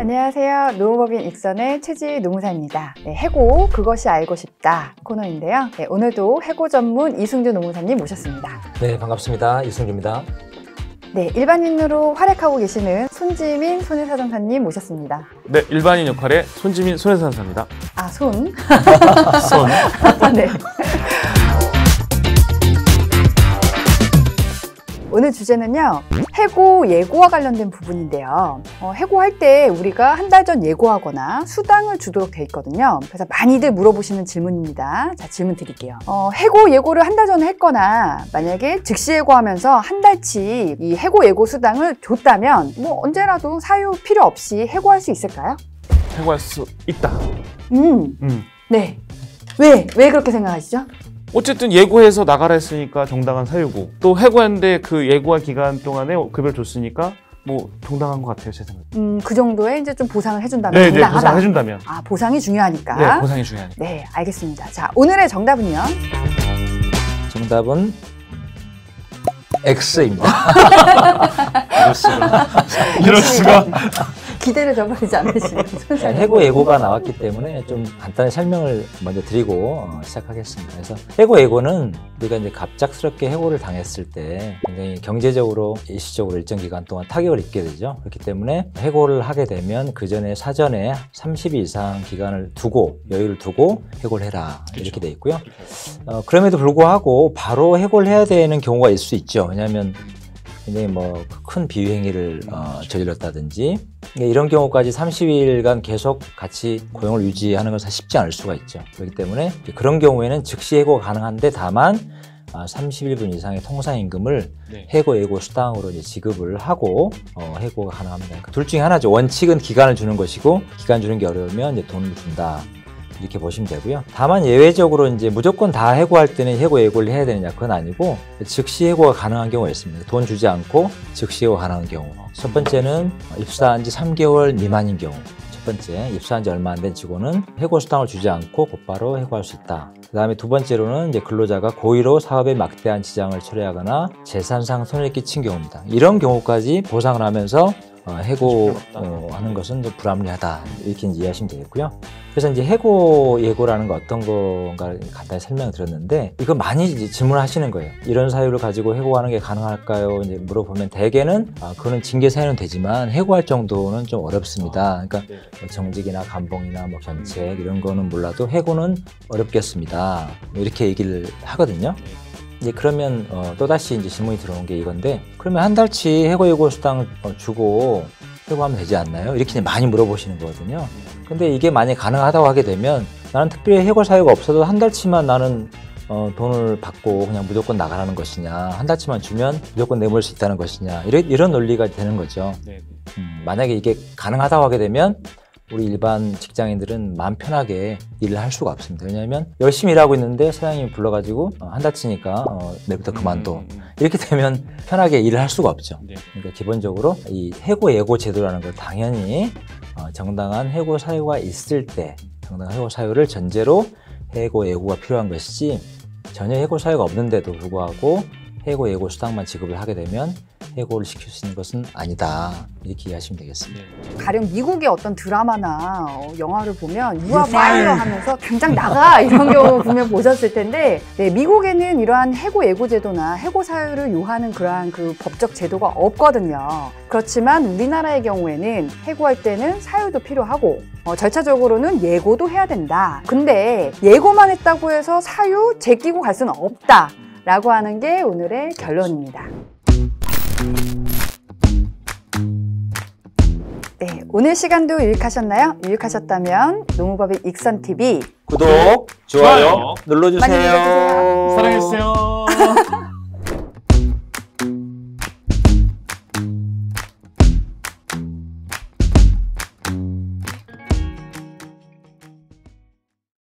안녕하세요. 노무법인 익선의 최지 노무사입니다. 네, 해고 그것이 알고 싶다 코너인데요. 네, 오늘도 해고 전문 이승주 노무사님 모셨습니다. 네, 반갑습니다. 이승주입니다. 네, 일반인으로 활약하고 계시는 손지민 손해사정사님 모셨습니다. 네, 일반인 역할의 손지민 손해사정사입니다. 아, 손. 손. 네. 오늘 주제는요, 해고 예고와 관련된 부분인데요. 해고할 때 우리가 한 달 전 예고하거나 수당을 주도록 돼 있거든요. 그래서 많이들 물어보시는 질문입니다. 자, 질문 드릴게요. 해고 예고를 한 달 전에 했거나 만약에 즉시 예고하면서 한 달치 이 해고 예고 수당을 줬다면 뭐 언제라도 사유 필요 없이 해고할 수 있을까요? 해고할 수 있다. 네. 왜 그렇게 생각하시죠? 어쨌든 예고해서 나가라 했으니까 정당한 사유고, 또 해고했는데 그 예고한 기간 동안에 급여를 줬으니까 뭐 정당한 것 같아요, 제 생각에. 그 정도의 이제 좀 보상을 해준다면 네, 정당하다. 보상을 해준다면. 아, 보상이 중요하니까. 네, 보상이 중요하니까. 네, 알겠습니다. 자, 오늘의 정답은요? 정답은 X입니다. 이럴 수가. 기대를 저버리지 않으시는 손사님. 해고 예고가 나왔기 때문에 좀 간단히 설명을 먼저 드리고 시작하겠습니다. 그래서 해고 예고는 우리가 이제 갑작스럽게 해고를 당했을 때 굉장히 경제적으로 일시적으로 일정 기간 동안 타격을 입게 되죠. 그렇기 때문에 해고를 하게 되면 그 전에 사전에 30일 이상 기간을 두고 여유를 두고 해고를 해라 이렇게 돼 있고요. 그럼에도 불구하고 바로 해고를 해야 되는 경우가 있을 수 있죠. 왜냐하면 굉장히 뭐 큰 비위행위를 저질렀다든지 이런 경우까지 30일간 계속 같이 고용을 유지하는 것은 쉽지 않을 수가 있죠. 그렇기 때문에 그런 경우에는 즉시 해고가 가능한데 다만 30일분 이상의 통상임금을 해고 예고 수당으로 이제 지급을 하고 해고가 가능합니다. 그러니까 둘 중에 하나죠. 원칙은 기간을 주는 것이고 기간 주는 게 어려우면 이제 돈을 준다. 이렇게 보시면 되고요. 다만 예외적으로 이제 무조건 다 해고할 때는 해고 예고를 해야 되느냐 그건 아니고 즉시 해고가 가능한 경우가 있습니다. 돈 주지 않고 즉시 해고 가능한 경우. 첫 번째는 입사한 지 3개월 미만인 경우. 첫 번째, 입사한 지 얼마 안 된 직원은 해고 수당을 주지 않고 곧바로 해고할 수 있다. 그 다음에 두 번째로는 이제 근로자가 고의로 사업에 막대한 지장을 초래하거나 재산상 손해를 끼친 경우입니다. 이런 경우까지 보상을 하면서 해고하는 것은 좀 불합리하다 이렇게 이해하시면 되겠고요. 그래서 이제 해고 예고라는 거 어떤 건가 간단히 설명을 드렸는데 이거 많이 이제 질문하시는 거예요. 이런 사유를 가지고 해고하는 게 가능할까요? 이제 물어보면 대개는 그거는 징계 사유는 되지만 해고할 정도는 좀 어렵습니다. 그러니까 뭐 정직이나 감봉이나 뭐 견책 이런 거는 몰라도 해고는 어렵겠습니다. 이렇게 얘기를 하거든요. 이제 그러면 또다시 이제 질문이 들어온 게 이건데 그러면 한 달치 해고 예고 수당을 주고 해고하면 되지 않나요? 이렇게 많이 물어보시는 거거든요. 근데 이게 만약에 가능하다고 하게 되면 나는 특별히 해고 사유가 없어도 한 달치만 나는 돈을 받고 그냥 무조건 나가라는 것이냐, 한 달치만 주면 무조건 내몰 수 있다는 것이냐 이런 논리가 되는 거죠. 만약에 이게 가능하다고 하게 되면 우리 일반 직장인들은 마음 편하게 일을 할 수가 없습니다. 왜냐하면 열심히 일하고 있는데 사장님이 불러가지고 한 달치니까 내일부터 그만둬. 이렇게 되면 편하게 일을 할 수가 없죠. 그러니까 기본적으로 이 해고 예고 제도라는 걸 당연히 정당한 해고 사유가 있을 때 정당한 해고 사유를 전제로 해고 예고가 필요한 것이지 전혀 해고 사유가 없는데도 불구하고 해고 예고 수당만 지급을 하게 되면 해고를 시킬 수 있는 것은 아니다. 이렇게 이해하시면 되겠습니다. 가령 미국의 어떤 드라마나 영화를 보면 You are fired 하면서 당장 나가 이런 경우 분명 보셨을 텐데 네, 미국에는 이러한 해고 예고 제도나 해고 사유를 요하는 그러한 그 법적 제도가 없거든요. 그렇지만 우리나라의 경우에는 해고할 때는 사유도 필요하고 절차적으로는 예고도 해야 된다. 근데 예고만 했다고 해서 사유 제끼고 갈 수는 없다. 라고 하는 게 오늘의 결론입니다. 네, 오늘 시간도 유익하셨나요? 유익하셨다면 노무법인 익선TV 구독, 좋아요 눌러주세요. 많이 눌러주세요. 사랑해주세요.